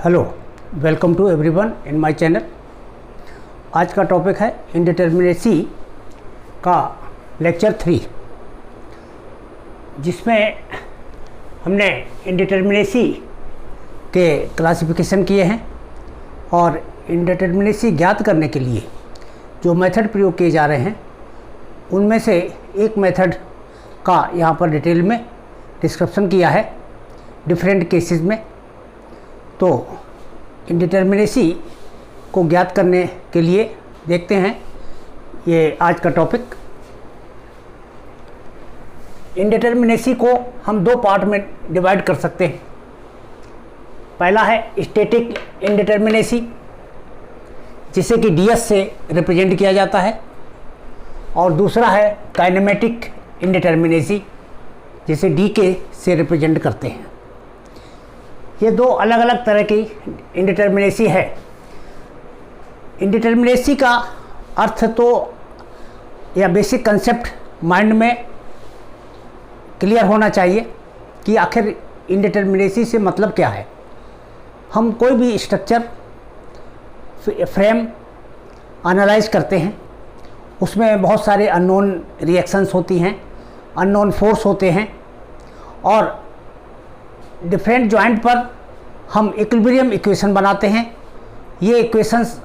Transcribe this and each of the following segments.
Hello, welcome to everyone in my channel. आज का topic है इंडिटरमिनेसी का लेक्चर 3, जिसमें हमने इंडिटरमिनेसी के क्लासिफिकेशन किए हैं और इंडिटरमिनेसी ज्ञात करने के लिए जो मेथड प्रयोग किए जा रहे हैं उनमें से एक मेथड का यहाँ पर डिटेल में डिस्क्रिप्शन किया है डिफरेंट केसेस में। तो इंडिटरमिनेसी को ज्ञात करने के लिए देखते हैं ये आज का टॉपिक। इंडिटरमिनेसी को हम दो पार्ट में डिवाइड कर सकते हैं। पहला है स्टैटिक इंडिटरमिनेसी, जिसे कि डीएस से रिप्रेजेंट किया जाता है, और दूसरा है काइनेमेटिक इंडिटरमिनेसी, जिसे डीके से रिप्रेजेंट करते हैं। ये दो अलग अलग तरह की इंडिटरमिनेसी है। इंडिटरमिनेसी का अर्थ तो या बेसिक कंसेप्ट माइंड में क्लियर होना चाहिए कि आखिर इंडिटरमिनेसी से मतलब क्या है। हम कोई भी स्ट्रक्चर फ्रेम एनालाइज करते हैं, उसमें बहुत सारे अननोन रिएक्शंस होती हैं, अननोन फोर्स होते हैं, और डिफरेंट जॉइंट पर हम इक्विलिब्रियम इक्वेशन बनाते हैं। ये इक्वेशंस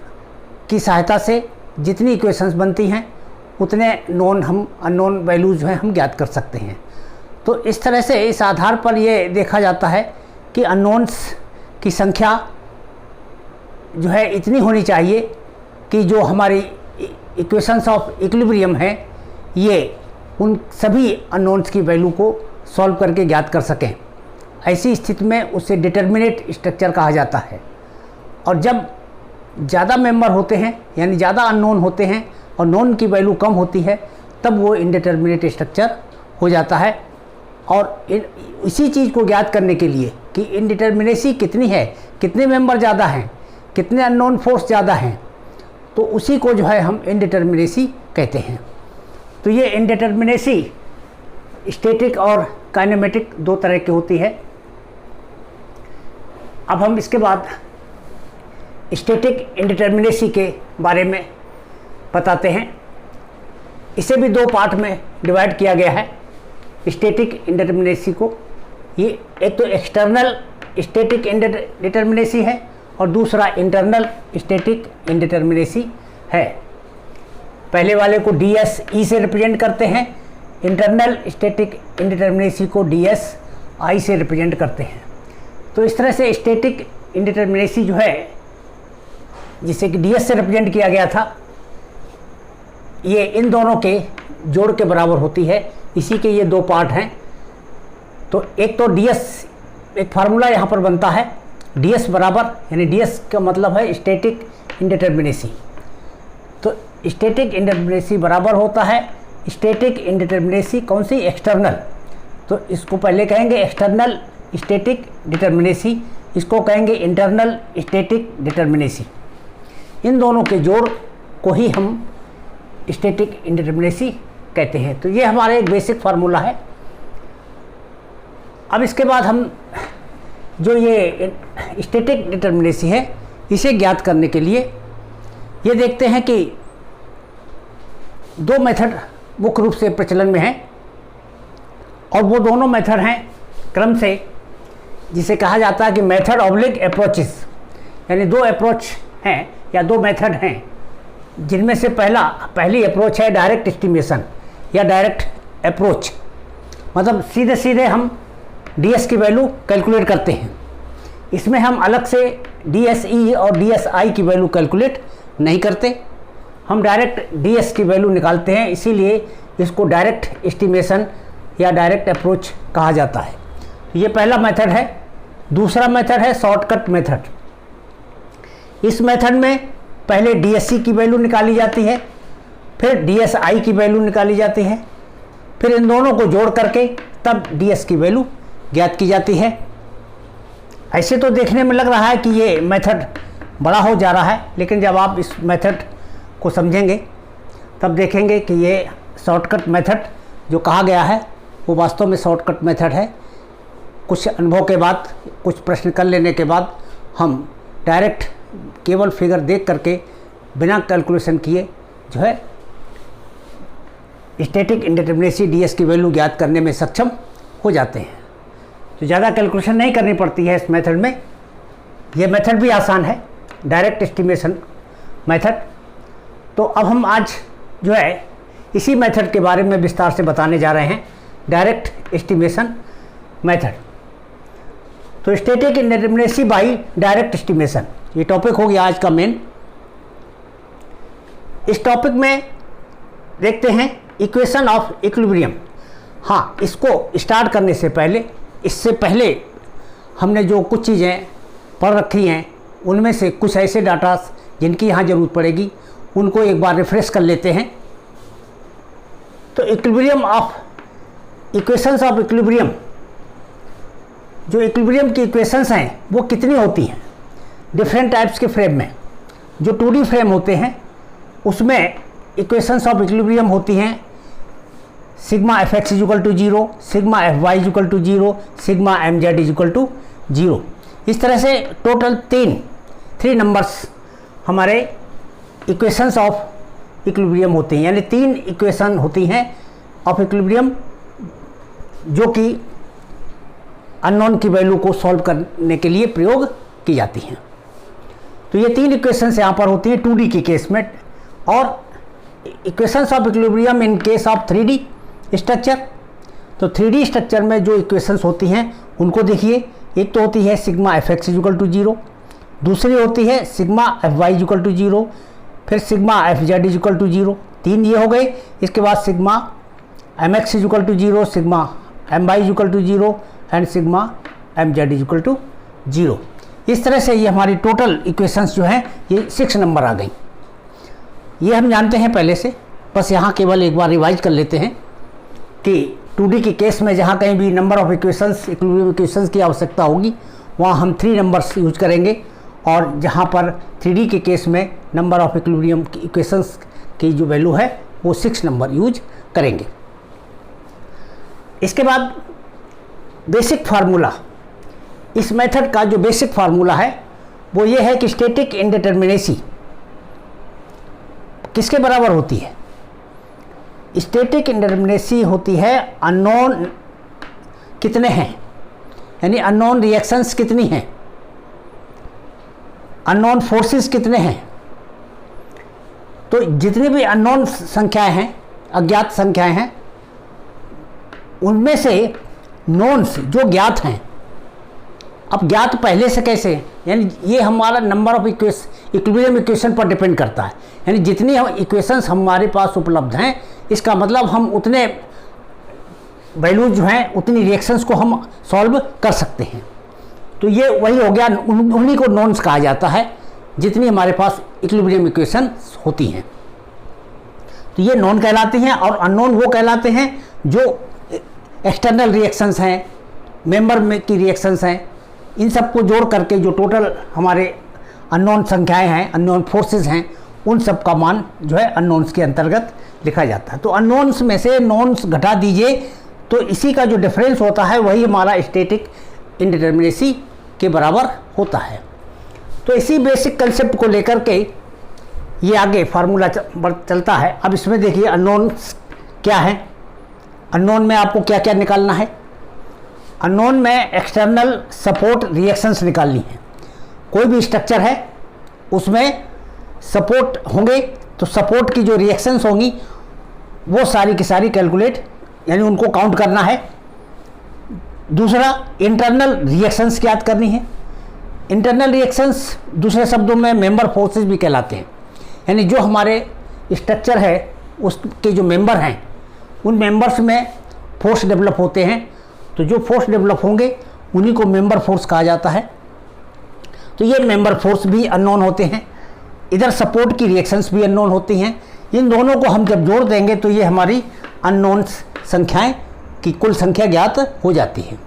की सहायता से जितनी इक्वेशंस बनती हैं उतने हम अननोन वैल्यूज हैं हम ज्ञात कर सकते हैं। तो इस तरह से इस आधार पर ये देखा जाता है कि अननोन्स की संख्या जो है इतनी होनी चाहिए कि जो हमारी इक्वेशंस ऑफ इक्विलिब्रियम है ये उन सभी अननोन्स की वैल्यू को सॉल्व करके ज्ञात कर सकें। ऐसी स्थिति में उसे डिटरमिनेट स्ट्रक्चर कहा जाता है। और जब ज़्यादा मेंबर होते हैं यानी ज़्यादा अननोन होते हैं और नोन की वैल्यू कम होती है, तब वो इनडिटरमिनेट स्ट्रक्चर हो जाता है। और इसी चीज़ को ज्ञात करने के लिए कि इनडिटरमिनेसी कितनी है, कितने मेंबर ज़्यादा हैं, कितने अननोन फोर्स ज़्यादा हैं, तो उसी को जो है हम इनडिटरमिनेसी कहते हैं। तो ये इनडिटरमिनेसी स्टैटिक और काइनेमेटिक दो तरह की होती है। अब हम इसके बाद स्टैटिक इंडिटरमिनेसी के बारे में बताते हैं। इसे भी दो पार्ट में डिवाइड किया गया है। स्टैटिक इंडिटरमिनेसी को ये एक तो एक्सटर्नल स्टैटिक इंडिटरमिनेसी है और दूसरा इंटरनल स्टैटिक इंडिटरमिनेसी है। पहले वाले को डीएस ई से रिप्रेजेंट करते हैं, इंटरनल स्टैटिक इंडिटरमिनेसी को डीएस आई से रिप्रेजेंट करते हैं। तो इस तरह से स्टैटिक इंडिटरमिनेसी जो है, जिसे कि डीएस से रिप्रेजेंट किया गया था, ये इन दोनों के जोड़ के बराबर होती है। इसी के ये दो पार्ट हैं। तो एक तो डीएस, एक फार्मूला यहाँ पर बनता है डीएस बराबर, यानी डीएस का मतलब है स्टैटिक इंडिटरमिनेसी। तो स्टैटिक इंडिटरमिनेसी बराबर होता है स्टैटिक इंडिटरमिनेसी कौन सी, एक्सटर्नल। तो इसको पहले कहेंगे एक्सटर्नल स्टैटिक डिटरमिनेसी, इसको कहेंगे इंटरनल स्टैटिक डिटरमिनेसी। इन दोनों के जोड़ को ही हम स्टैटिक इंडिटरमिनेसी कहते हैं। तो ये हमारा एक बेसिक फार्मूला है। अब इसके बाद हम जो ये स्टैटिक डिटरमिनेसी है इसे ज्ञात करने के लिए ये देखते हैं कि दो मेथड मुख्य रूप से प्रचलन में हैं, और वो दोनों मेथड हैं क्रम से, जिसे कहा जाता है कि मेथड ऑब्लिक अप्रोचेस, यानी दो अप्रोच हैं या दो मेथड हैं, जिनमें से पहली अप्रोच है डायरेक्ट एस्टिमेशन या डायरेक्ट अप्रोच। मतलब सीधे सीधे हम डीएस की वैल्यू कैलकुलेट करते हैं। इसमें हम अलग से डीएसई और डीएसआई की वैल्यू कैलकुलेट नहीं करते, हम डायरेक्ट डीएस की वैल्यू निकालते हैं। इसीलिए इसको डायरेक्ट एस्टिमेशन या डायरेक्ट अप्रोच कहा जाता है। ये पहला मेथड है। दूसरा मेथड है शॉर्टकट मेथड। इस मेथड में पहले डीएससी की वैल्यू निकाली जाती है, फिर डीएसआई की वैल्यू निकाली जाती है, फिर इन दोनों को जोड़ करके तब डीएस की वैल्यू ज्ञात की जाती है। ऐसे तो देखने में लग रहा है कि ये मेथड बड़ा हो जा रहा है, लेकिन जब आप इस मेथड को समझेंगे तब देखेंगे कि ये शॉर्टकट मेथड जो कहा गया है वो वास्तव में शॉर्टकट मेथड है। कुछ अनुभव के बाद, कुछ प्रश्न कर लेने के बाद हम डायरेक्ट केवल फिगर देख करके बिना कैलकुलेशन किए जो है स्टैटिक इंडिटरमिनेसी ds की वैल्यू ज्ञात करने में सक्षम हो जाते हैं। तो ज़्यादा कैलकुलेशन नहीं करनी पड़ती है इस मेथड में। ये मेथड भी आसान है, डायरेक्ट एस्टिमेशन मेथड। तो अब हम आज जो है इसी मेथड के बारे में विस्तार से बताने जा रहे हैं, डायरेक्ट एस्टिमेशन मेथड। तो static indeterminacy by direct estimation, ये टॉपिक हो गया आज का मेन। इस टॉपिक में देखते हैं इक्वेशन ऑफ इक्विलिब्रियम। हाँ, इसको स्टार्ट करने से पहले, इससे पहले हमने जो कुछ चीज़ें पढ़ रखी हैं उनमें से कुछ ऐसे डाटा जिनकी यहाँ ज़रूरत पड़ेगी उनको एक बार रिफ्रेश कर लेते हैं। तो equilibrium of equations of equilibrium, जो इक्विलिब्रियम की इक्वेशंस हैं वो कितनी होती हैं डिफरेंट टाइप्स के फ्रेम में। जो 2D फ्रेम होते हैं उसमें इक्वेशंस ऑफ इक्विलिब्रियम होती हैं sigma F X equal to 0, sigma F Y equal to 0, sigma M Z equal to 0। इस तरह से टोटल 3 नंबर्स हमारे इक्वेशंस ऑफ इक्विलिब्रियम होते हैं, यानी 3 इक्वेशन होती हैं ऑफ इक्विलिब्रियम जो कि अननोन की वैल्यू को सॉल्व करने के लिए प्रयोग की जाती हैं। तो ये 3 इक्वेशंस यहाँ पर होती हैं 2D के केस में। और equations of equilibrium in case of 3D structure, तो 3D स्ट्रक्चर में जो इक्वेशंस होती हैं उनको देखिए। एक तो होती है sigma F X equal to 0, दूसरी होती है sigma F Y equal to 0, फिर sigma F Z equal to 0। 3 ये हो गए। इसके बाद sigma M X equal to 0, sigma M Y equal to 0 and sigma M Z equal to 0। इस तरह से ये हमारी टोटल इक्वेशंस जो हैं ये 6 नंबर आ गई। ये हम जानते हैं पहले से, बस यहाँ केवल एक बार रिवाइज कर लेते हैं कि 2D के केस में जहाँ कहीं भी number of equations, equilibrium equations की आवश्यकता होगी वहाँ हम 3 नंबर्स यूज करेंगे, और जहाँ पर 3D के केस में नंबर ऑफ इक्विलिब्रियम इक्वेशंस की जो वैल्यू है वो 6 नंबर यूज करेंगे। इसके बाद बेसिक फार्मूला, इस मेथड का जो बेसिक फार्मूला है वो ये है कि स्टैटिक इंडिटरमिनेसी किसके बराबर होती है। स्टैटिक इंडिटरमिनेसी होती है अननोन कितने हैं, यानी अननोन रिएक्शंस कितनी हैं, अननोन फोर्सेस कितने हैं। तो जितनी भी अननोन संख्याएं हैं, अज्ञात संख्याएं हैं, उनमें से नोन्स जो ज्ञात हैं। अब ज्ञात पहले से कैसे, यानी ये हमारा नंबर ऑफ इक्विलिब्रियम इक्वेशन पर डिपेंड करता है, यानी जितनी हम इक्वेशंस हमारे पास उपलब्ध हैं इसका मतलब हम उतने वैल्यूज जो हैं उतनी रिएक्शंस को हम सॉल्व कर सकते हैं। तो ये वही हो गया, उन्हीं को नोन्स कहा जाता है जितनी हमारे पास इक्विलिब्रियम इक्वेशन होती हैं। तो ये नॉन कहलाते हैं, और अननोन वो कहलाते हैं जो एक्सटर्नल रिएक्शंस हैं, मेंबर में की रिएक्शंस हैं, इन सबको जोड़ करके जो टोटल हमारे अननोन संख्याएं हैं, अननोन फोर्सेस हैं, उन सब का मान जो है अननोन्स के अंतर्गत लिखा जाता है। तो अननोन्स में से नोन्स घटा दीजिए तो इसी का जो डिफरेंस होता है वही हमारा स्टैटिक इंडिटरमिनेसी के बराबर होता है। तो इसी बेसिक कंसेप्ट को लेकर के ये आगे फार्मूला चलता है। अब इसमें देखिए अननोन्स क्या है, अननोन में आपको क्या क्या निकालना है। अननोन में एक्सटर्नल सपोर्ट रिएक्शंस निकालनी है। कोई भी स्ट्रक्चर है उसमें सपोर्ट होंगे तो सपोर्ट की जो रिएक्शंस होंगी वो सारी की सारी कैलकुलेट, यानी उनको काउंट करना है। दूसरा इंटरनल रिएक्शंस ज्ञात करनी है। इंटरनल रिएक्शंस दूसरे शब्दों में मेंबर फोर्सेस भी कहलाते हैं, यानी जो हमारे स्ट्रक्चर है उसके जो मेंबर हैं उन मेंबर्स में फोर्स डेवलप होते हैं। तो जो फोर्स डेवलप होंगे उन्हीं को मेंबर फोर्स कहा जाता है। तो ये मेंबर फोर्स भी अननोन होते हैं, इधर सपोर्ट की रिएक्शंस भी अननोन होती हैं। इन दोनों को हम जब जोड़ देंगे तो ये हमारी अननोन संख्याएं की कुल संख्या ज्ञात हो जाती है।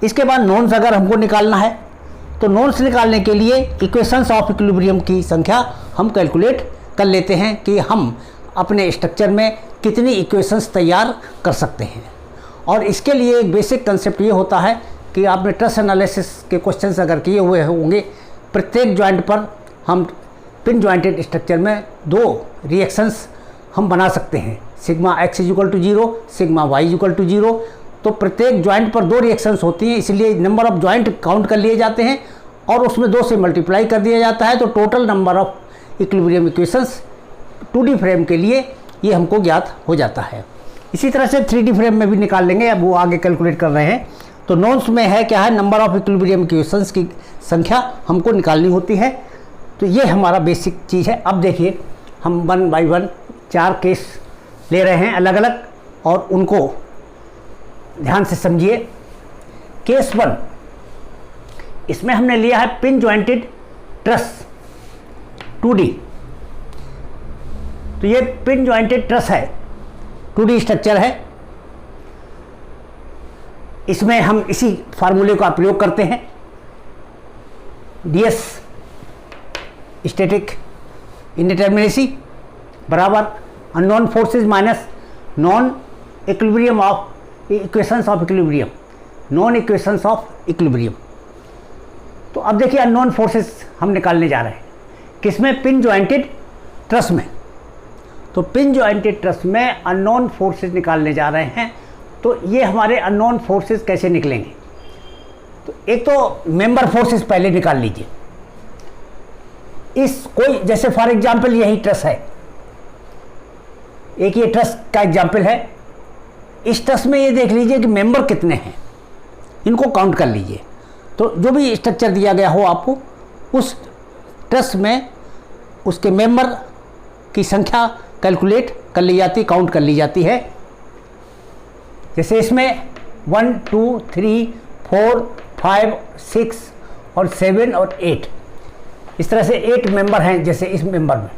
इसके बाद नोन्स अगर हमको निकालना है तो नोन्स निकालने के लिए इक्वेशंस ऑफ इक्विलिब्रियम की संख्या हम कैलकुलेट कर लेते हैं कि हम अपने स्ट्रक्चर में कितनी इक्वेशंस तैयार कर सकते हैं। और इसके लिए एक बेसिक कंसेप्ट ये होता है कि आपने ट्रस्ट एनालिसिस के क्वेश्चंस अगर किए हुए होंगे प्रत्येक जॉइंट पर हम पिन जॉइंटेड स्ट्रक्चर में 2 रिएक्शंस हम बना सकते हैं, sigma x equal to 0, sigma y equal to 0। तो प्रत्येक जॉइंट पर 2 रिएक्शंस होती हैं, इसलिए नंबर ऑफ जॉइंट काउंट कर लिए जाते हैं और उसमें 2 से मल्टीप्लाई कर दिया जाता है। तो total number of equilibrium equations 2D frame के लिए ये हमको ज्ञात हो जाता है। इसी तरह से 3D फ्रेम में भी निकाल लेंगे, अब वो आगे कैलकुलेट कर रहे हैं। तो नोन्स में है क्या है, नंबर ऑफ इक्विलिब्रियम इक्वेशंस की संख्या हमको निकालनी होती है। तो ये हमारा बेसिक चीज़ है। अब देखिए हम 1 बाय 1 4 केस ले रहे हैं अलग अलग, और उनको ध्यान से समझिए। केस 1, इसमें हमने लिया है पिन जॉइंटेड ट्रस 2D। तो ये पिन जॉइंटेड ट्रस है, 2D स्ट्रक्चर है। इसमें हम इसी फार्मूले का प्रयोग करते हैं, ds स्टैटिक इंडिटरमिनेसी बराबर unknown forces minus non equilibrium of equations of equilibrium, non equations of equilibrium. तो अब देखिए अननोन फोर्सेस हम निकालने जा रहे हैं, किसमें, पिन जॉइंटेड ट्रस में। तो पिन जॉइंटेड ट्रस में अननोन फोर्सेस निकालने जा रहे हैं। तो ये हमारे अननोन फोर्सेस कैसे निकलेंगे, तो एक तो मेंबर फोर्सेस पहले निकाल लीजिए। इस कोई जैसे फॉर एग्जांपल यही ट्रस है, एक ये ट्रस का एग्जांपल है। इस ट्रस में ये देख लीजिए कि मेंबर कितने हैं, इनको काउंट कर लीजिए। तो जो भी स्ट्रक्चर दिया गया हो आपको, उस ट्रस में उसके मेंबर की संख्या कैलकुलेट कर ली जाती, काउंट कर ली जाती है। जैसे इसमें 1 2 3 4 5 6 और 7 और 8, इस तरह से 8 मेंबर हैं जैसे इस मेंबर में।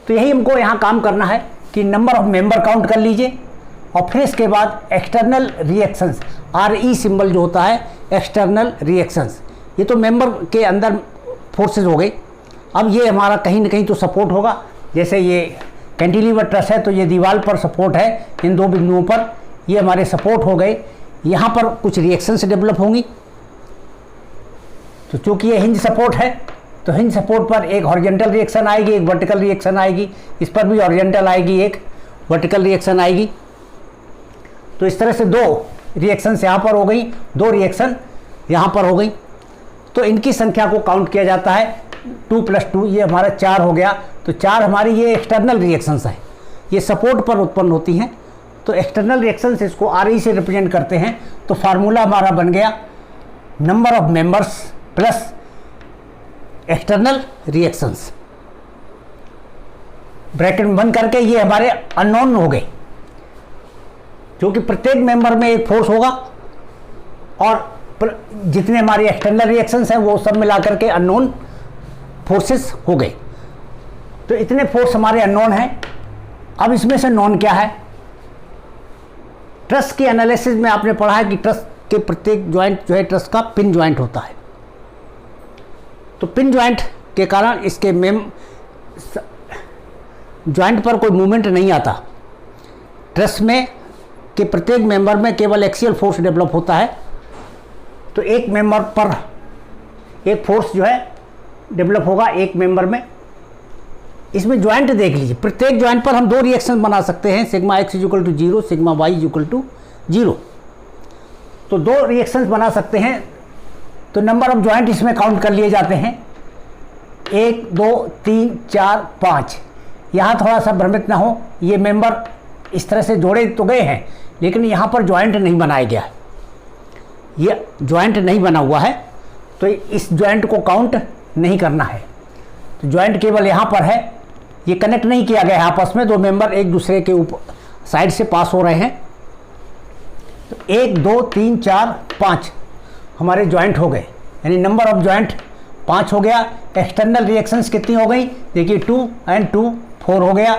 तो यही हमको यहाँ काम करना है कि नंबर ऑफ मेंबर काउंट कर लीजिए, और फिर इसके बाद एक्सटर्नल रिएक्शंस, RE सिंबल जो होता है, एक्सटर्नल रिएक्शंस, ये तो मेंबर के अंदर फोर्सेस हो गई। अब ये हमारा कहीं ना कहीं तो सपोर्ट होगा, जैसे ये कैंटिलीवर ट्रस है तो ये दीवार पर सपोर्ट है, इन 2 बिंदुओं पर ये हमारे सपोर्ट हो गए। यहाँ पर कुछ रिएक्शंस डेवलप होंगी। तो चूँकि ये हिंज सपोर्ट है, तो हिंज सपोर्ट पर एक हॉरिजॉन्टल रिएक्शन आएगी, एक वर्टिकल रिएक्शन आएगी। इस पर भी हॉरिजॉन्टल आएगी, एक वर्टिकल रिएक्शन आएगी। तो इस तरह से 2 रिएक्शंस यहाँ पर हो गई, 2 रिएक्शन यहाँ पर हो गई। तो इनकी संख्या को काउंट किया जाता है, 2 + 2 ये हमारा 4 हो गया। तो 4 हमारी ये एक्सटर्नल रिएक्शंस हैं, ये सपोर्ट पर उत्पन्न होती हैं। तो एक्सटर्नल रिएक्शंस इसको RE से रिप्रेजेंट करते हैं। तो फार्मूला हमारा बन गया number of members plus external reactions, bracket में बंद करके ये हमारे अननोन हो गए, क्योंकि प्रत्येक मेंबर में एक फोर्स होगा और जितने हमारे एक्सटर्नल रिएक्शंस हैं वो सब मिलाकर के अननोन फोर्सेस हो गए। तो इतने फोर्स हमारे अननोन हैं। अब इसमें से नॉन क्या है, ट्रस के एनालिसिस में आपने पढ़ा है कि ट्रस के प्रत्येक जॉइंट जो है ट्रस का पिन जॉइंट होता है। तो पिन जॉइंट के कारण इसके जॉइंट पर कोई मूवमेंट नहीं आता। ट्रस में के प्रत्येक मेंबर में केवल एक्सियल फोर्स डेवलप होता है। तो एक मेंबर पर एक फोर्स जो है डेवलप होगा एक मेंबर में। इसमें जॉइंट देख लीजिए, प्रत्येक जॉइंट पर हम 2 रिएक्शन बना सकते हैं, sigma x equal to 0, sigma y equal to 0। तो 2 रिएक्शंस बना सकते हैं। तो नंबर ऑफ जॉइंट इसमें काउंट कर लिए जाते हैं, 1 2 3 4 5। यहाँ थोड़ा सा भ्रमित ना हो, ये मेंबर इस तरह से जोड़े तो गए हैं, लेकिन यहाँ पर जॉइंट नहीं बनाया गया है, ये जॉइंट नहीं बना हुआ है। तो इस जॉइंट को काउंट नहीं करना है। तो जॉइंट केवल यहाँ पर है, ये कनेक्ट नहीं किया गया है आपस में, 2 मेंबर एक दूसरे के ऊपर साइड से पास हो रहे हैं। तो 1 2 3 4 5 हमारे जॉइंट हो गए, यानी नंबर ऑफ जॉइंट 5 हो गया। एक्सटर्नल रिएक्शंस कितनी हो गई, देखिए 2 और 2 4 हो गया।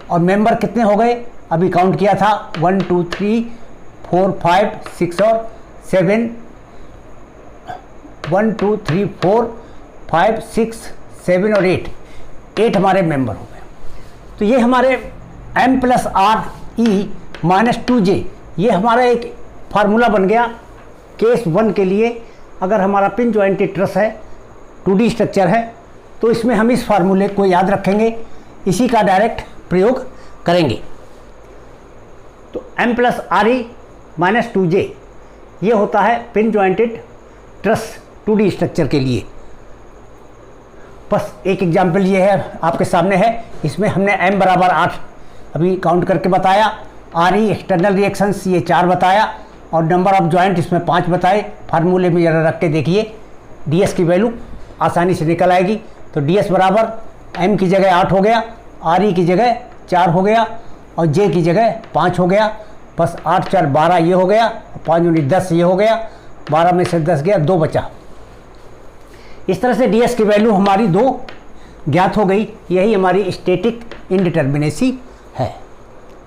और मेंबर कितने हो गए, अभी काउंट किया था, 1 2 3 4 5 6 और 7, 1 2 3 4 5 6 7 और 8 हमारे मेंबर हो गए। तो ये हमारे m + RE - 2j, ये हमारा एक फार्मूला बन गया केस 1 के लिए। अगर हमारा पिन जॉइंटेड ट्रस है 2D स्ट्रक्चर है, तो इसमें हम इस फार्मूले को याद रखेंगे, इसी का डायरेक्ट प्रयोग करेंगे। तो m plus R E minus 2j ये होता है pin jointed truss 2D structure के लिए। बस एक एग्जाम्पल ये है आपके सामने है, इसमें हमने m बराबर 8 अभी काउंट करके बताया, आर ई एक्सटर्नल रिएक्शंस ये 4 बताया, और नंबर ऑफ जॉइंट इसमें 5 बताए। फार्मूले में जरा रख के देखिए, ds की वैल्यू आसानी से निकल आएगी। तो ds बराबर m की जगह 8 हो गया, आर ई की जगह 4 हो गया, और j की जगह 5 हो गया। बस 8 4 12 ये हो गया, 5 यूनिट 10 ये हो गया, 12 में से 10 गया, 2 बचा। इस तरह से ds की वैल्यू हमारी 2 ज्ञात हो गई। यही हमारी स्टैटिक इंडिटर्मिनेसी है।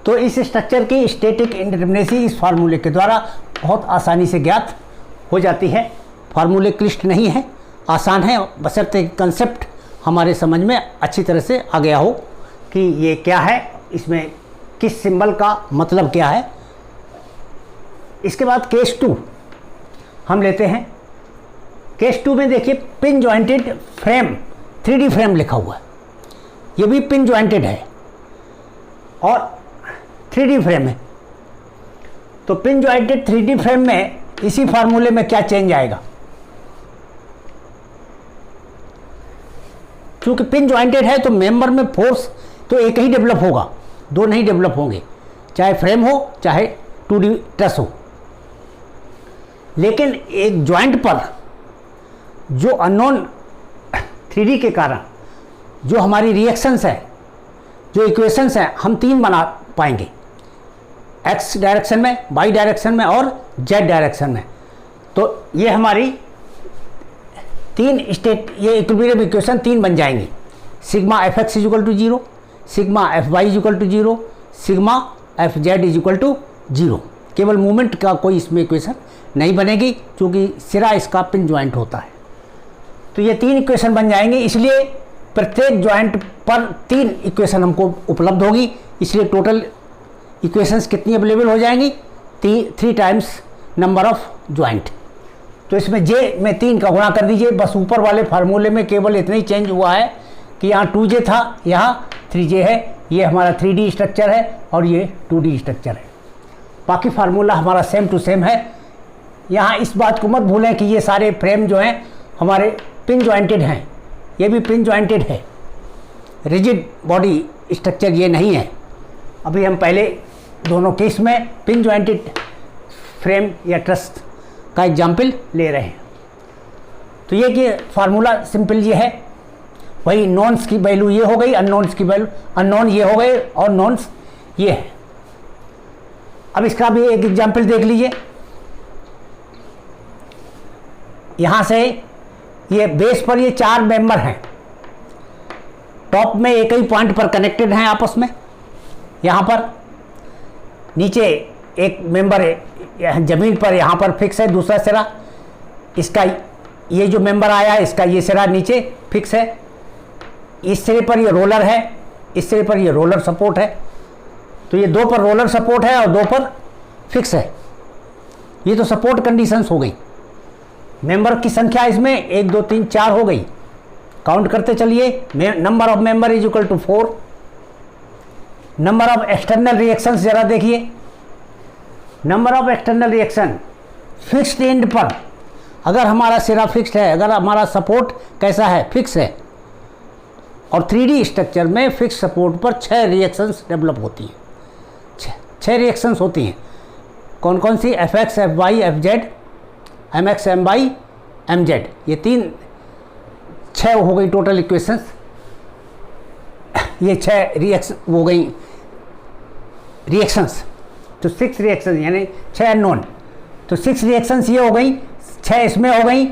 तो इस स्ट्रक्चर की स्टैटिक इंडिटर्मिनेसी इस फार्मूले के द्वारा बहुत आसानी से ज्ञात हो जाती है। फार्मूले क्लिष्ट नहीं है, आसान है, बशर्ते कंसेप्ट हमारे समझ में अच्छी तरह से आ गया हो कि ये क्या है, इसमें किस सिंबल का मतलब क्या है। इसके बाद केस 2 हम लेते हैं। केस 2 में देखिए pin jointed frame 3D frame लिखा हुआ है, ये भी पिन जॉइंटेड है और 3D फ्रेम है। तो पिन जॉइंटेड 3D फ्रेम में इसी फार्मूले में क्या चेंज आएगा, क्योंकि पिन जॉइंटेड है तो मेंबर में फोर्स तो एक ही डेवलप होगा, 2 नहीं डेवलप होंगे, चाहे फ्रेम हो चाहे 2D ट्रस हो। लेकिन एक जॉइंट पर जो अननोन 3D के कारण जो हमारी रिएक्शंस है, जो इक्वेशंस हैं, हम 3 बना पाएंगे, x डायरेक्शन में, y डायरेक्शन में और z डायरेक्शन में। तो ये हमारी 3 स्टेट, ये इक्विलिब्रियम इक्वेशन 3 बन जाएंगी। Sigma F X equal to 0, sigma F Y equal to 0, sigma F Z equal to 0। केवल मूवमेंट का कोई इसमें इक्वेशन नहीं बनेगी, क्योंकि सिरा इसका पिन जॉइंट होता है। तो ये 3 इक्वेशन बन जाएंगे, इसलिए प्रत्येक जॉइंट पर 3 इक्वेशन हमको उपलब्ध होगी। इसलिए टोटल इक्वेशंस कितनी अवेलेबल हो जाएंगी, 3 टाइम्स नंबर ऑफ जॉइंट। तो इसमें j में 3 का गुणा कर दीजिए। बस ऊपर वाले फार्मूले में केवल इतना ही चेंज हुआ है कि यहाँ 2j था, यहाँ 3j है। ये हमारा 3D स्ट्रक्चर है और ये 2D स्ट्रक्चर है। बाकी फार्मूला हमारा सेम टू सेम है। यहाँ इस बात को मत भूलें कि ये सारे फ्रेम जो हैं हमारे पिन जॉइंटेड हैं, ये भी पिन जॉइंटेड है, रिजिड बॉडी स्ट्रक्चर ये नहीं है। अभी हम पहले दोनों केस में पिन जॉइंटेड फ्रेम या ट्रस का एग्जाम्पल ले रहे हैं। तो ये कि फार्मूला सिंपल ये है, वही नॉन्स की वैल्यू ये हो गई, अननोन्स की वैल्यू अननोन ये हो गए और नॉन्स ये है। अब इसका भी एक एग्जाम्पल देख लीजिए। यहाँ से ये बेस पर ये 4 मेंबर हैं, टॉप में एक ही पॉइंट पर कनेक्टेड हैं आपस में। यहाँ पर नीचे एक मेंबर है ज़मीन पर, यहाँ पर फिक्स है दूसरा सिरा, इसका ये जो मेंबर आया है इसका ये सिरा नीचे फिक्स है। इस सिरे पर ये रोलर है, इस सिरे पर ये रोलर सपोर्ट है। तो ये 2 पर रोलर सपोर्ट है और 2 पर फिक्स है। ये तो सपोर्ट कंडीशंस हो गई। मेंबर की संख्या इसमें 1 2 3 4 हो गई, काउंट करते चलिए। Number of member is equal to 4। Number of external reactions जरा देखिए। Number of external reaction fixed end पर, अगर हमारा सिरा फिक्स्ड है, अगर हमारा सपोर्ट कैसा है, फिक्स है, और 3D स्ट्रक्चर में फिक्स सपोर्ट पर 6 रिएक्शंस डेवलप होती हैं। 6 रिएक्शंस होती हैं। कौन कौन सी? F x, F y, F z, M x, M y, M z. ये 6 हो गई टोटल इक्वेशंस। ये 6 रिएक्शन हो गई रिएक्शंस। तो 6 रिएक्शन यानी 6 अननोन। तो 6 रिएक्शंस ये हो गई, 6 इसमें हो गई।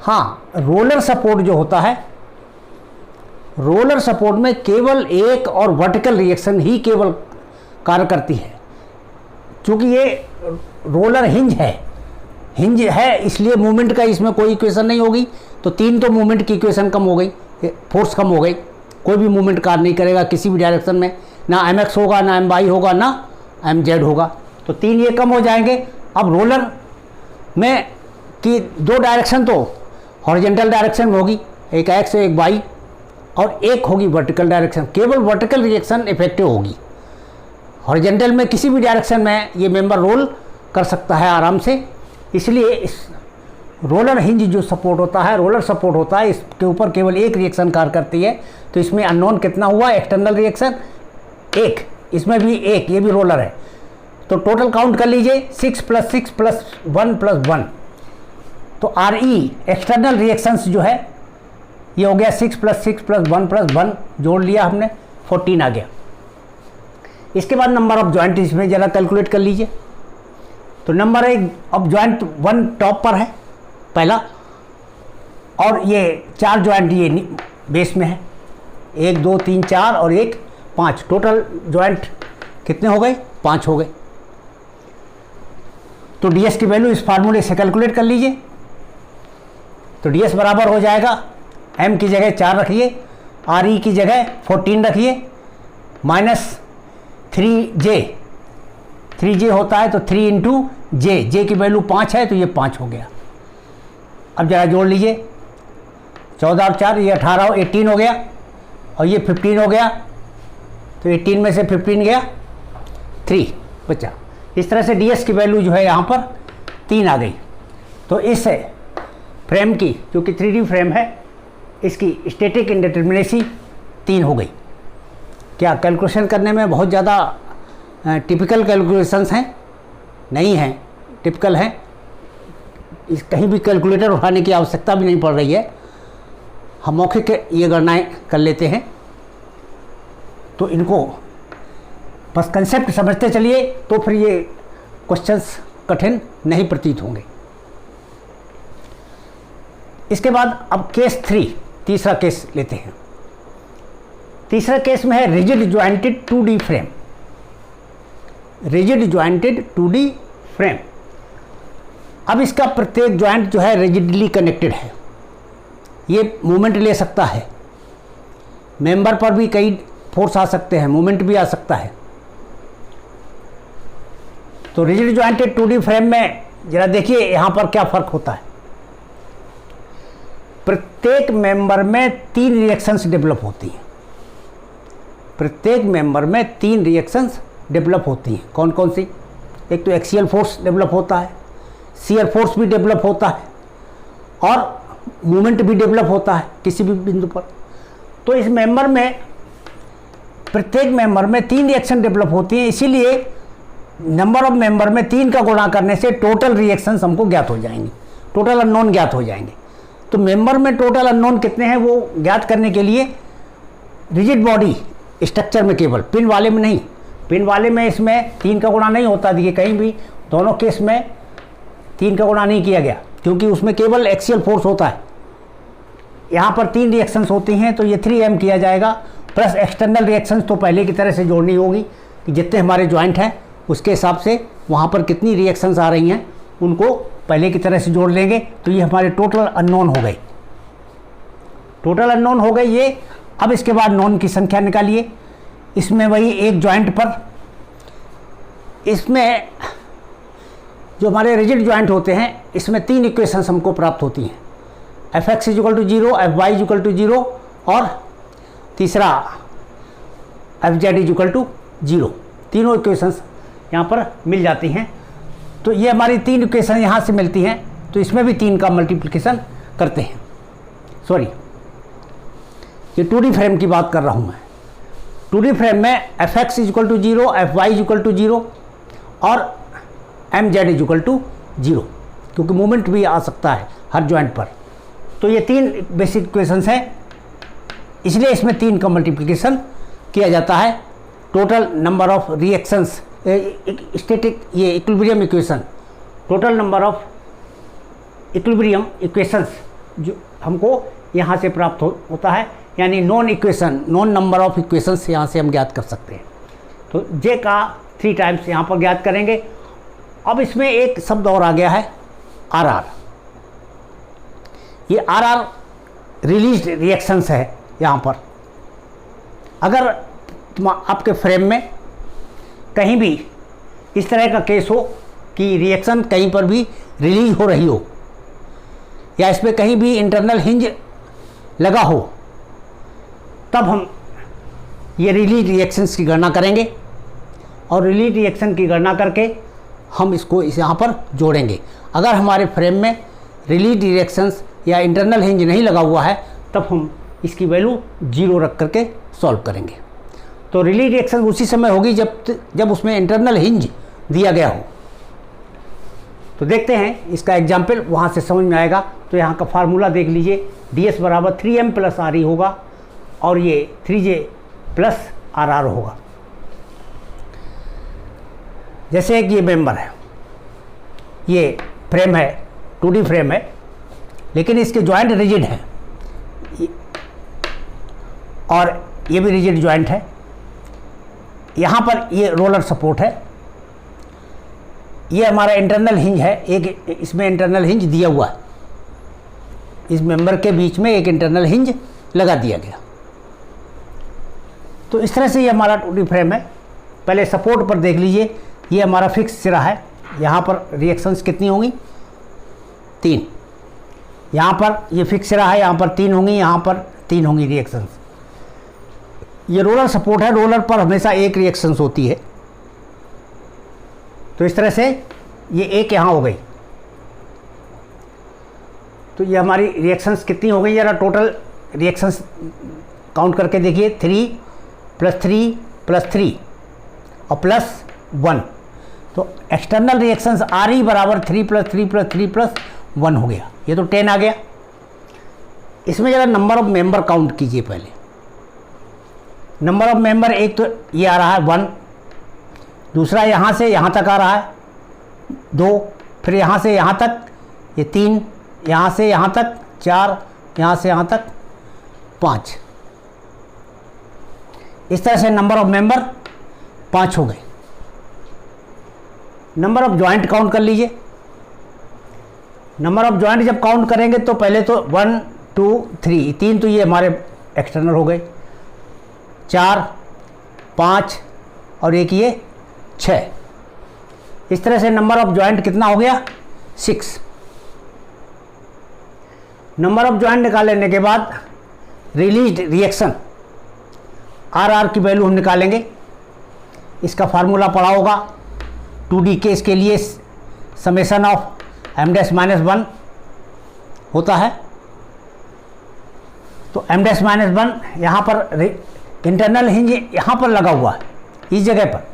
हाँ, रोलर सपोर्ट जो होता है, रोलर सपोर्ट में केवल एक और वर्टिकल रिएक्शन ही केवल कार्य करती है, क्योंकि ये रोलर हिंज है इसलिए मूवमेंट का इसमें कोई इक्वेशन नहीं होगी। तो 3 तो मूवमेंट की इक्वेशन कम हो गई, फोर्स कम हो गई, कोई भी मूवमेंट कार्य नहीं करेगा किसी भी डायरेक्शन में, ना एम एक्स होगा, ना एम वाई होगा, ना एम जेड होगा। तो 3 ये कम हो जाएंगे। अब रोलर में कि 2 डायरेक्शन तो हॉरिजॉन्टल डायरेक्शन में होगी, एक एक्स एक वाई, और एक होगी वर्टिकल डायरेक्शन। केवल वर्टिकल रिएक्शन इफेक्टिव होगी। हॉरिजॉन्टल में किसी भी डायरेक्शन में ये मेंबर रोल कर सकता है आराम से। इसलिए इस रोलर हिंज जो सपोर्ट होता है, रोलर सपोर्ट होता है, इसके ऊपर केवल एक रिएक्शन कार्य करती है। तो इसमें अननोन कितना हुआ, एक्सटर्नल रिएक्शन एक, इसमें भी एक, ये भी रोलर है। तो टोटल काउंट कर लीजिए 6 + 6 + 1 + 1। तो RE एक्सटर्नल रिएक्शंस जो है ये हो गया 6 + 6 + 1 + 1, जोड़ लिया हमने, 14 आ गया। इसके बाद नंबर ऑफ जॉइंट इसमें ज़रा कैलकुलेट कर लीजिए। तो नंबर ऑफ जॉइंट 1 टॉप पर है पहला, और ये 4 जॉइंट ये बेस में है, 1 2 3 4 और 1 5। टोटल जॉइंट कितने हो गए, 5 हो गए। तो DS की वैल्यू इस फार्मूले से कैलकुलेट कर लीजिए। तो DS बराबर हो जाएगा, M की जगह 4 रखिए, RE की जगह 14 रखिए, -3J होता है तो 3 × J की वैल्यू 5 है तो ये 5 हो गया। अब जरा जोड़ लीजिए, 14 और 4 ये 18 18 हो गया, और ये 15 हो गया। तो 18 में से 15 गया, 3 बचा। इस तरह से DS की वैल्यू जो है यहाँ पर 3 आ गई। तो इस फ्रेम की, क्योंकि 3D फ्रेम है, इसकी स्टैटिक इंडिटरमिनेसी 3 हो गई। क्या कैलकुलेशन करने में बहुत ज़्यादा टिपिकल कैलकुलेशंस हैं? नहीं हैं, टिपिकल हैं। इस कहीं भी कैलकुलेटर उठाने की आवश्यकता भी नहीं पड़ रही है, हम मौखिक ये गणनाएं कर लेते हैं। तो इनको बस कंसेप्ट समझते चलिए, तो फिर ये क्वेश्चंस कठिन नहीं प्रतीत होंगे। इसके बाद अब केस 3, तीसरा केस लेते हैं। तीसरा केस में है rigid jointed 2D frame. Rigid jointed 2D frame. अब इसका प्रत्येक ज्वाइंट जो है रिजिडली कनेक्टेड है, ये मूवमेंट ले सकता है, मेंबर पर भी कई फोर्स आ सकते हैं, मूवमेंट भी आ सकता है। तो रिजिड ज्वाइंटेड 2D फ्रेम में जरा देखिए यहाँ पर क्या फर्क होता है। प्रत्येक मेंबर में 3 रिएक्शंस डेवलप होती हैं। प्रत्येक मेंबर में 3 रिएक्शंस डेवलप होती हैं। कौन कौन सी? एक तो एक्सियल फोर्स डेवलप होता है, शियर फोर्स भी डेवलप होता है, और मूवमेंट भी डेवलप होता है किसी भी बिंदु पर। तो इस मेंबर में, प्रत्येक मेंबर में 3 रिएक्शन डेवलप होती हैं। इसीलिए नंबर ऑफ मेंबर में 3 का गुणा करने से टोटल रिएक्शंस हमको ज्ञात हो जाएंगे, टोटल अननोन ज्ञात हो जाएंगे। तो मेंबर में टोटल अननोन कितने हैं वो ज्ञात करने के लिए रिजिड बॉडी स्ट्रक्चर में, केवल पिन वाले में नहीं, पिन वाले में इसमें 3 का गुणा नहीं होता। देखिए कहीं भी दोनों केस में 3 का गुणा नहीं किया गया, क्योंकि उसमें केवल एक्सियल फोर्स होता है। यहाँ पर 3 रिएक्शंस होती हैं, तो ये 3M किया जाएगा, प्लस एक्सटर्नल रिएक्शंस तो पहले की तरह से जोड़नी होगी कि जितने हमारे ज्वाइंट हैं उसके हिसाब से वहाँ पर कितनी रिएक्शंस आ रही हैं उनको पहले की तरह से जोड़ लेंगे। तो ये हमारे टोटल अननोन हो गई, टोटल अननोन हो गई ये। अब इसके बाद नोन की संख्या निकालिए। इसमें वही एक ज्वाइंट पर, इसमें जो हमारे रिजिड ज्वाइंट होते हैं इसमें 3 इक्वेशंस हमको प्राप्त होती हैं, Fx = 0, Fy = 0 और तीसरा Fz = 0। तीनों इक्वेशंस यहाँ पर मिल जाती हैं। तो ये हमारी 3 इक्वेशन यहाँ से मिलती हैं, तो इसमें भी 3 का मल्टीप्लिकेशन करते हैं। सॉरी, ये 2D फ्रेम की बात कर रहा हूँ मैं। 2D फ्रेम में Fx = 0, Fy = 0 और Mz = 0, क्योंकि मूवमेंट भी आ सकता है हर जॉइंट पर। तो ये 3 बेसिक इक्वेशंस हैं, इसलिए इसमें 3 का मल्टीप्लिकेशन किया जाता है। Total number of reactions, static ये equilibrium equation, total number of equilibrium equations जो हमको यहाँ से प्राप्त होता है, यानी non equation, non number of equations यहाँ से हम ज्ञात कर सकते हैं। तो जे का 3 टाइम्स यहाँ पर ज्ञात करेंगे। अब इसमें एक शब्द और आ गया है, RR। ये RR रिलीज रिएक्शंस है। यहाँ पर अगर आपके फ्रेम में कहीं भी इस तरह का केस हो कि रिएक्शन कहीं पर भी रिलीज हो रही हो, या इसमें कहीं भी इंटरनल हिंज लगा हो, तब हम ये रिलीज रिएक्शंस की गणना करेंगे और रिलीज रिएक्शन की गणना करके हम इसको यहाँ पर जोड़ेंगे। अगर हमारे फ्रेम में रिलीज रिएक्शंस या इंटरनल हिंज नहीं लगा हुआ है तब हम इसकी वैल्यू 0 रख करके सॉल्व करेंगे। तो रिलीज रिएक्शन उसी समय होगी जब उसमें इंटरनल हिंज दिया गया हो। तो देखते हैं इसका एग्जाम्पल, वहाँ से समझ में आएगा। तो यहाँ का फार्मूला देख लीजिए, ds बराबर 3m प्लस RE होगा और ये 3j प्लस RR होगा। जैसे एक ये मेंबर है, ये फ्रेम है, 2D फ्रेम है, लेकिन इसके जॉइंट रिजिड हैं और ये भी रिजिड जॉइंट है। यहाँ पर ये रोलर सपोर्ट है, ये हमारा इंटरनल हिंज है, एक इसमें इंटरनल हिंज दिया हुआ है, इस मेंबर के बीच में एक इंटरनल हिंज लगा दिया गया। तो इस तरह से ये हमारा 2D फ्रेम है। पहले सपोर्ट पर देख लीजिए, ये हमारा फिक्स सिरा है, यहाँ पर रिएक्शंस कितनी होंगी 3, यहाँ पर ये फिक्स सिरा है, यहाँ पर 3 होंगी, यहाँ पर 3 होंगी रिएक्शंस। ये रोलर सपोर्ट है, रोलर पर हमेशा एक रिएक्शंस होती है। तो इस तरह से ये एक यहाँ हो गई। तो ये हमारी रिएक्शंस कितनी हो गई, जरा टोटल रिएक्शंस काउंट करके देखिए, 3 + 3 + 3 और +1। तो एक्सटर्नल रिएक्शंस RE बराबर 3 + 3 + 3 + 1 हो गया। ये तो 10 आ गया। इसमें जरा नंबर ऑफ मेंबर काउंट कीजिए। पहले नंबर ऑफ मेंबर, एक तो ये आ रहा है 1, दूसरा यहाँ से यहाँ तक आ रहा है 2, फिर यहाँ से यहाँ तक ये 3, यहाँ से यहाँ तक 4, यहाँ से यहाँ तक 5। इस तरह से नंबर ऑफ मेंबर 5 हो गए। नंबर ऑफ जॉइंट काउंट कर लीजिए। नंबर ऑफ जॉइंट जब काउंट करेंगे तो पहले तो 1 2 3, 3 तो ये हमारे एक्सटर्नल हो गए, 4 5 और एक ये 6। इस तरह से नंबर ऑफ जॉइंट कितना हो गया 6। नंबर ऑफ जॉइंट निकाल लेने के बाद रिलीज्ड रिएक्शन RR की वैल्यू हम निकालेंगे। इसका फार्मूला पढ़ा होगा, 2D केस के लिए समेशन ऑफ m'-1 होता है। तो m'-1 यहाँ पर इंटरनल हिंज यहाँ पर लगा हुआ है, इस जगह पर।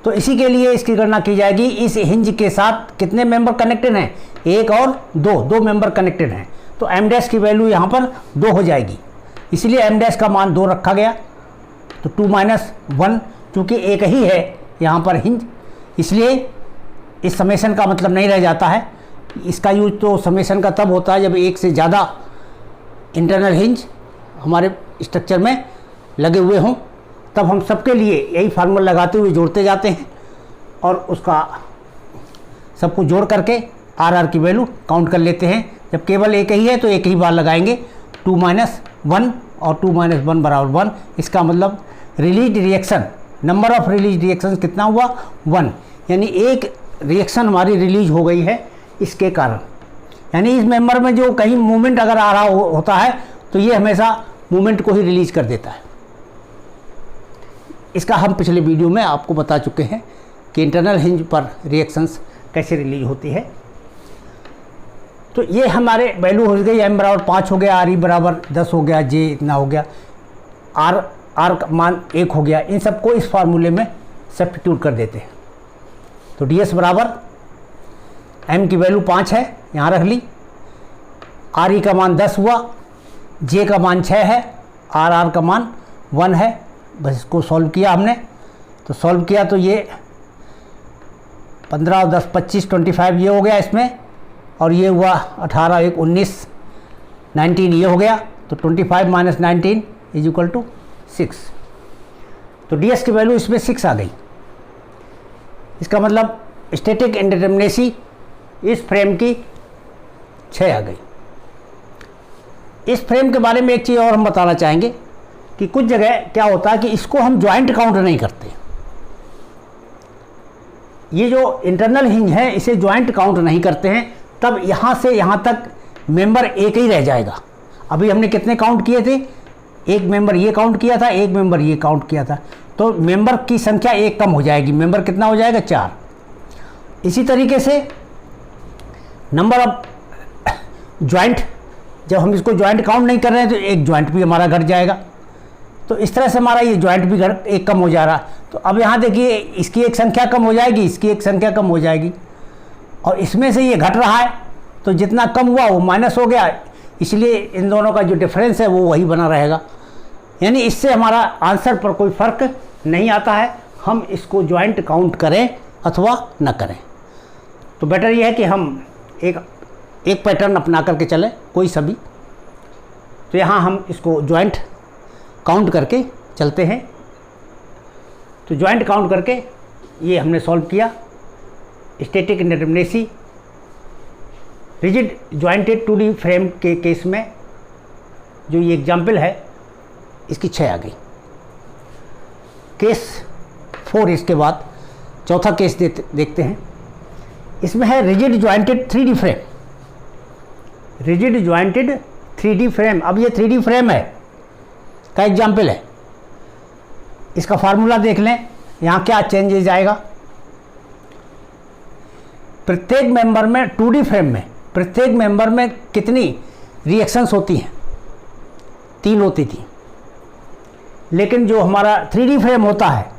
तो इसी के लिए इसकी गणना की जाएगी। इस हिंज के साथ कितने मेंबर कनेक्टेड हैं, 1 और 2 मेंबर कनेक्टेड हैं। तो m' की वैल्यू यहाँ पर 2 हो जाएगी, इसलिए m' का मान 2 रखा गया। तो 2-1, चूँकि एक ही है यहाँ पर हिंज, इसलिए इस समेशन का मतलब नहीं रह जाता है। इसका यूज तो समेशन का तब होता है जब एक से ज़्यादा इंटरनल हिंज हमारे स्ट्रक्चर में लगे हुए हों, तब हम सबके लिए यही फार्मूला लगाते हुए जोड़ते जाते हैं और उसका सबको जोड़ करके RR की वैल्यू काउंट कर लेते हैं। जब केवल एक ही है तो एक ही बार लगाएंगे, 2-1 और 2-1 बराबर 1। इसका मतलब release reaction, number of release reaction कितना हुआ 1, यानी एक रिएक्शन हमारी रिलीज हो गई है इसके कारण। यानी इस मेंबर में जो कहीं मूवमेंट अगर आ रहा होता है तो ये हमेशा मूवमेंट को ही रिलीज कर देता है। इसका हम पिछले वीडियो में आपको बता चुके हैं कि इंटरनल हिंज पर रिएक्शंस कैसे रिलीज होती है। तो ये हमारे वैल्यू हो गई, m बराबर 5 हो गया, RE बराबर 10 हो गया, J इतना हो गया, R का मान 1 हो गया। इन सबको इस फार्मूले में सब्स्टिट्यूट कर देते हैं। तो ds बराबर m की वैल्यू 5 है, यहाँ रख ली, RE का मान 10 हुआ, J का मान 6 है, RR का मान 1 है। बस इसको सॉल्व किया हमने। तो सॉल्व किया तो ये 15 और 10 25 25 ये हो गया इसमें, और ये हुआ 18 1 19 19 ये हो गया। तो 25 - 19 = 6। तो ds की वैल्यू इसमें 6 आ गई। इसका मतलब स्टैटिक इंडिटरमिनेसी इस फ्रेम की 6 आ गई। इस फ्रेम के बारे में एक चीज़ और हम बताना चाहेंगे कि कुछ जगह क्या होता है कि इसको हम जॉइंट काउंट नहीं करते। ये जो इंटरनल हिंज है इसे जॉइंट काउंट नहीं करते हैं, तब यहाँ से यहाँ तक मेंबर एक ही रह जाएगा। अभी हमने कितने काउंट किए थे, एक मेंबर ये काउंट किया था, एक मेंबर ये काउंट किया था, तो मेंबर की संख्या एक कम हो जाएगी, मेंबर कितना हो जाएगा 4। इसी तरीके से नंबर ऑफ ज्वाइंट, जब हम इसको ज्वाइंट काउंट नहीं कर रहे हैं तो एक ज्वाइंट भी हमारा घट जाएगा। तो इस तरह से हमारा ये ज्वाइंट भी एक कम हो जा रहा। तो अब यहाँ देखिए इसकी एक संख्या कम हो जाएगी, इसकी एक संख्या कम हो जाएगी, और इसमें से ये घट रहा है, तो जितना कम हुआ वो माइनस हो गया, इसलिए इन दोनों का जो डिफरेंस है वो वही बना रहेगा। यानी इससे हमारा आंसर पर कोई फ़र्क नहीं आता है, हम इसको ज्वाइंट काउंट करें अथवा न करें। तो बेटर ये है कि हम एक पैटर्न अपना करके चलें, कोई सभी। तो यहाँ हम इसको ज्वाइंट काउंट करके चलते हैं। तो ज्वाइंट काउंट करके ये हमने सॉल्व किया। Static indeterminacy rigid jointed 2D frame के केस में जो ये एग्जाम्पल है इसकी 6 आ गई। केस 4 इसके बाद चौथा केस देखते हैं। इसमें है rigid jointed 3D frame. Rigid jointed 3D frame, अब ये 3D फ्रेम है का एग्जाम्पल है। इसका फार्मूला देख लें, यहाँ क्या चेंजेज आएगा। प्रत्येक मेंबर में 2D फ्रेम में प्रत्येक मेंबर में कितनी रिएक्शंस होती हैं, 3 होती थी। लेकिन जो हमारा 3D फ्रेम होता है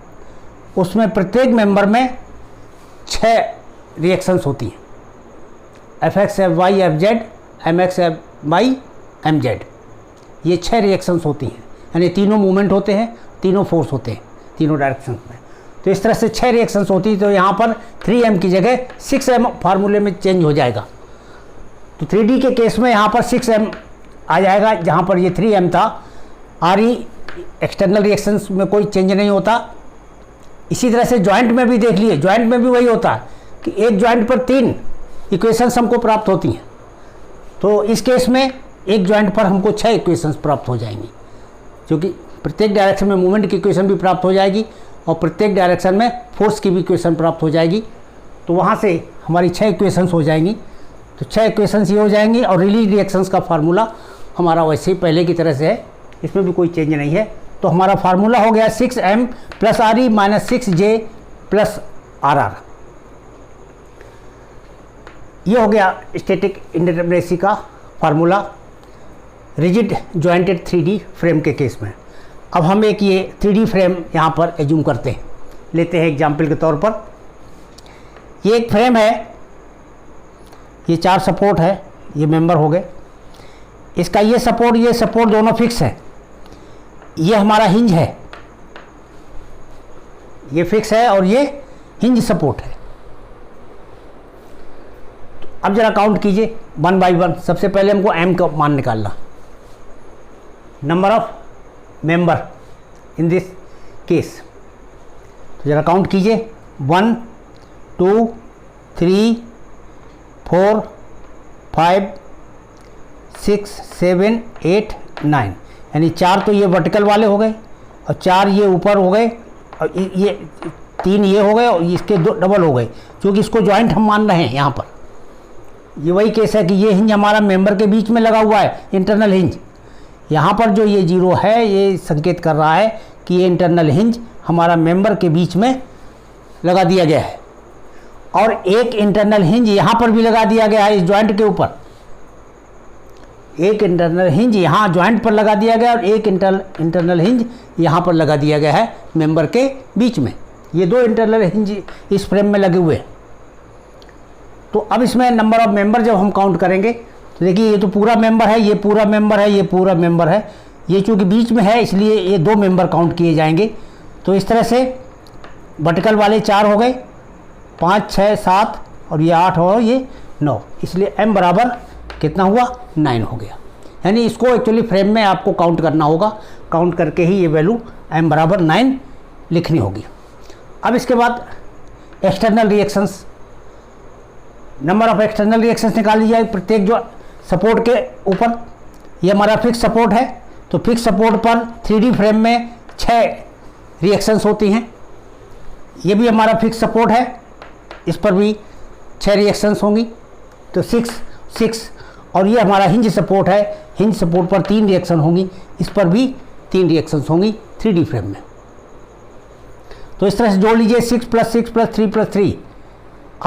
उसमें प्रत्येक मेंबर में 6 रिएक्शंस होती हैं। Fx Fy Fz Mx My Mz, ये 6 रिएक्शंस होती हैं, यानी तीनों मूवमेंट होते हैं, तीनों फोर्स होते हैं, तीनों डायरेक्शंस में। तो इस तरह से 6 रिएक्शंस होती है। तो यहाँ पर 3m की जगह 6m फार्मूले में चेंज हो जाएगा। तो 3D के केस में यहाँ पर 6m आ जाएगा, जहाँ पर ये 3m था। RE एक्सटर्नल रिएक्शंस में कोई चेंज नहीं होता। इसी तरह से जॉइंट में भी देख लिए, जॉइंट में भी वही होता है कि एक जॉइंट पर 3 इक्वेशंस हमको प्राप्त होती हैं। तो इस केस में एक जॉइंट पर हमको 6 इक्वेशंस प्राप्त हो जाएंगी, क्योंकि प्रत्येक डायरेक्शन में मूवमेंट की इक्वेशन भी प्राप्त हो जाएगी और प्रत्येक डायरेक्शन में फोर्स की भी इक्वेशन प्राप्त हो जाएगी। तो वहाँ से हमारी 6 इक्वेशंस हो जाएंगी। तो 6 इक्वेशंस ये हो जाएंगी और रिलीज रिएक्शंस का फार्मूला हमारा वैसे ही पहले की तरह से है, इसमें भी कोई चेंज नहीं है। तो हमारा फार्मूला हो गया 6m + RE - 6j + RR। ये हो गया स्टैटिक इंडिटरमिनेसी का formula rigid jointed 3D frame के केस में। अब हम एक ये 3D फ्रेम यहाँ पर एज्यूम करते हैं, लेते हैं एग्जाम्पल के तौर पर। ये एक फ्रेम है, ये 4 सपोर्ट है, ये मेंबर हो गए। इसका ये सपोर्ट दोनों फिक्स है। ये हमारा हिंज है, ये फिक्स है और ये हिंज सपोर्ट है। तो अब जरा काउंट कीजिए 1 by 1। सबसे पहले हमको m का मान निकालना, number of member in this case. तो जरा काउंट कीजिए 1 2 3 4 5 6 7 8 9, यानी 4 तो ये वर्टिकल वाले हो गए और 4 ये ऊपर हो गए और ये 3 ये हो गए और इसके 2 डबल हो गए, क्योंकि इसको जॉइंट हम मान रहे हैं। यहाँ पर ये वही केस है कि ये हिंज हमारा मेंबर के बीच में लगा हुआ है, इंटरनल हिंज। यहाँ पर जो ये 0 है ये संकेत कर रहा है कि ये इंटरनल हिंज हमारा मेंबर के बीच में लगा दिया गया है, और एक इंटरनल हिंज यहाँ पर भी लगा दिया गया है इस जॉइंट के ऊपर। एक इंटरनल हिंज यहाँ जॉइंट पर लगा दिया गया और एक इंटरनल हिंज यहाँ पर लगा दिया गया है मेंबर के बीच में। ये 2 इंटरनल हिंज इस फ्रेम में लगे हुए हैं। तो अब इसमें नंबर ऑफ मेंबर जब हम काउंट करेंगे तो देखिए ये तो पूरा मेंबर है, ये पूरा मेंबर है, ये पूरा मेंबर है। ये चूँकि बीच में है इसलिए ये 2 मेंबर काउंट किए जाएंगे। तो इस तरह से वर्टिकल वाले 4 हो गए, 5 6 7 और ये 8 और ये 9, इसलिए m बराबर कितना हुआ 9 हो गया। यानी इसको एक्चुअली फ्रेम में आपको काउंट करना होगा, काउंट करके ही ये वैल्यू m बराबर 9 लिखनी होगी। अब इसके बाद external reactions, number of external reactions निकाल ली जाए प्रत्येक जो सपोर्ट के ऊपर। ये हमारा फिक्स सपोर्ट है, तो फिक्स सपोर्ट पर 3D फ्रेम में 6 रिएक्शंस होती हैं। ये भी हमारा फिक्स सपोर्ट है, इस पर भी 6 रिएक्शंस होंगी। तो 6 6 और ये हमारा हिंज सपोर्ट है, हिंज सपोर्ट पर 3 रिएक्शन होंगी, इस पर भी 3 रिएक्शंस होंगी 3D फ्रेम में। तो इस तरह से जोड़ लीजिए 6 + 6 + 3 + 3,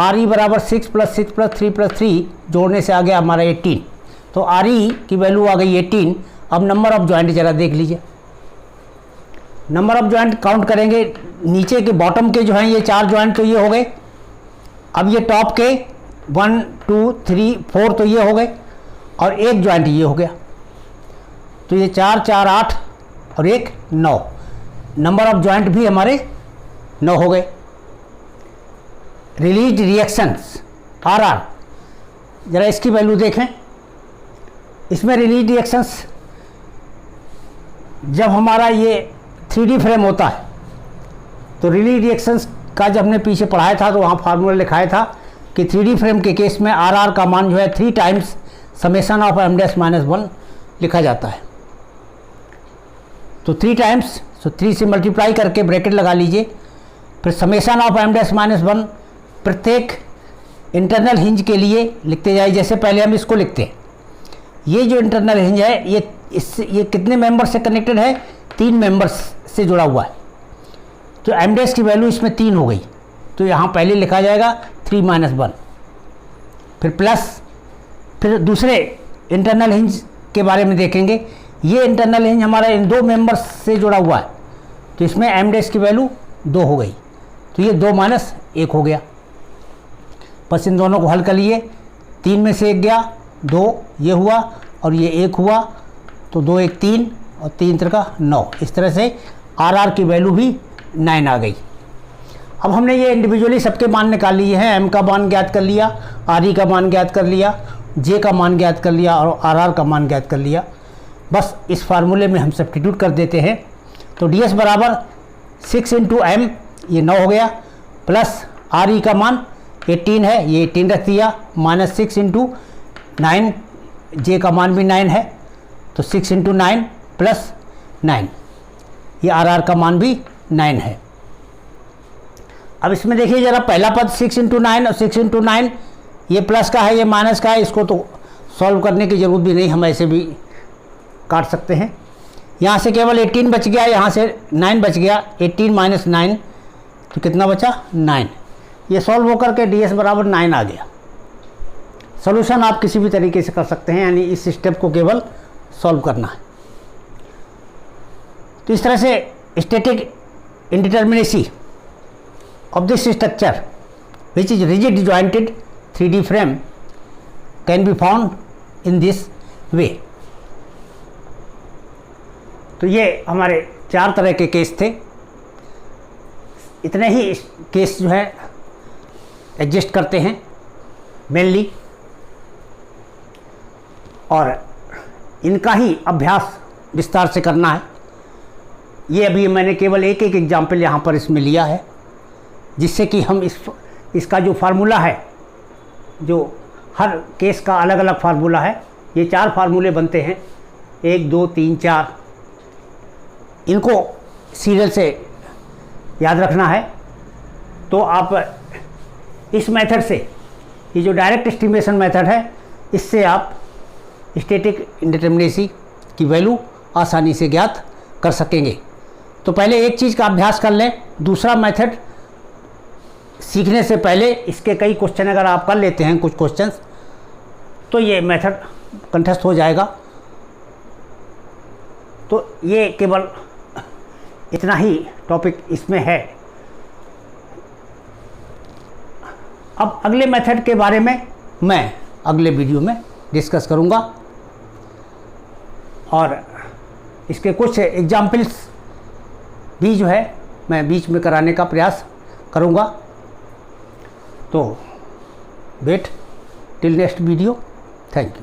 RE बराबर 6 + 6 + 3 + 3, जोड़ने से आ गया हमारा 18। तो RE की वैल्यू आ गई 18। अब नंबर ऑफ जॉइंट जरा देख लीजिए, नंबर ऑफ जॉइंट काउंट करेंगे, नीचे के बॉटम के जो हैं ये 4 जॉइंट तो ये हो गए। अब ये टॉप के 1 2 3 4 तो ये हो गए, और एक जॉइंट ये हो गया। तो ये 4 4 8 और एक 9, नंबर ऑफ जॉइंट भी हमारे 9 हो गए। रिलीज रिएक्शंस RR, जरा इसकी वैल्यू देखें। इसमें रिलीज रिएक्शंस जब हमारा ये 3D फ्रेम होता है तो रिलीज रिएक्शंस का जब हमने पीछे पढ़ाया था तो वहाँ फार्मूला लिखाया था कि 3D फ्रेम के केस में RR का मान जो है 3 टाइम्स समेशन ऑफ m-1 लिखा जाता है। तो 3 टाइम्स, तो 3 से मल्टीप्लाई करके ब्रैकेट लगा लीजिए, फिर समेशन ऑफ m-1 प्रत्येक इंटरनल हिंज के लिए लिखते जाए। जैसे पहले हम इसको लिखते हैं, ये जो इंटरनल हिंज है ये कितने मेंबर से कनेक्टेड है? 3 मेंबर्स से जुड़ा हुआ है। तो m' की वैल्यू इसमें 3 हो गई, तो यहाँ पहले लिखा जाएगा 3 - 1, फिर प्लस, फिर दूसरे इंटरनल हिंज के बारे में देखेंगे। ये इंटरनल हिंज हमारा इन 2 मेंबर्स से जुड़ा हुआ है, तो इसमें m' की वैल्यू 2 हो गई, तो ये 2 - 1 हो गया। बस इन दोनों को हल कर लिए, 3 में से 1 गया, 2 ये हुआ और ये 1 हुआ, तो 2 1 3 और 3 3 9। इस तरह से RR की वैल्यू भी 9 आ गई। अब हमने ये इंडिविजुअली सबके मान निकाल लिए हैं। M का मान ज्ञात कर लिया, RE का मान ज्ञात कर लिया, J का मान ज्ञात कर लिया और RR का मान ज्ञात कर लिया। बस इस फार्मूले में हम सब्स्टिट्यूट कर देते हैं। तो DS बराबर 6 × M, ये 9 हो गया, प्लस RE का मान 18 है, ये 18 रख दिया, -6 × 9, J का मान भी 9 है, तो 6 × 9 + 9, ये RR का मान भी 9 है। अब इसमें देखिए जरा, पहला पद 6 × 9 और 6 × 9, ये प्लस का है, ये माइनस का है, इसको तो सॉल्व करने की ज़रूरत भी नहीं, हम ऐसे भी काट सकते हैं। यहाँ से केवल 18 बच गया, यहाँ से 9 बच गया, 18 - 9, तो कितना बचा? 9। ये सॉल्व होकर के DS बराबर 9 आ गया। सॉल्यूशन आप किसी भी तरीके से कर सकते हैं, यानी इस स्टेप को केवल सॉल्व करना है। तो इस तरह से static indeterminacy of this structure which is rigid jointed 3D frame can be found in this way। तो ये हमारे 4 तरह के केस थे। इतने ही केस जो है एग्जिस्ट करते हैं मेनली, और इनका ही अभ्यास विस्तार से करना है। ये अभी मैंने केवल एक एग्जाम्पल यहाँ पर इसमें लिया है, जिससे कि हम इसका जो फार्मूला है, जो हर केस का अलग अलग फार्मूला है, ये 4 फार्मूले बनते हैं, 1 2 3 4, इनको सीरियल से याद रखना है। तो आप इस मेथड से, ये जो डायरेक्ट एस्टिमेशन मेथड है, इससे आप स्टैटिक इंडिटरमिनेसी की वैल्यू आसानी से ज्ञात कर सकेंगे। तो पहले एक चीज़ का अभ्यास कर लें। दूसरा मेथड सीखने से पहले इसके कई क्वेश्चन अगर आप कर लेते हैं, कुछ क्वेश्चंस, तो ये मेथड कंठस्थ हो जाएगा। तो ये केवल इतना ही टॉपिक इसमें है। अब अगले मेथड के बारे में मैं अगले वीडियो में डिस्कस करूंगा, और इसके कुछ एग्जाम्पल्स भी जो है मैं बीच में कराने का प्रयास करूंगा। तो wait till next video. Thank you.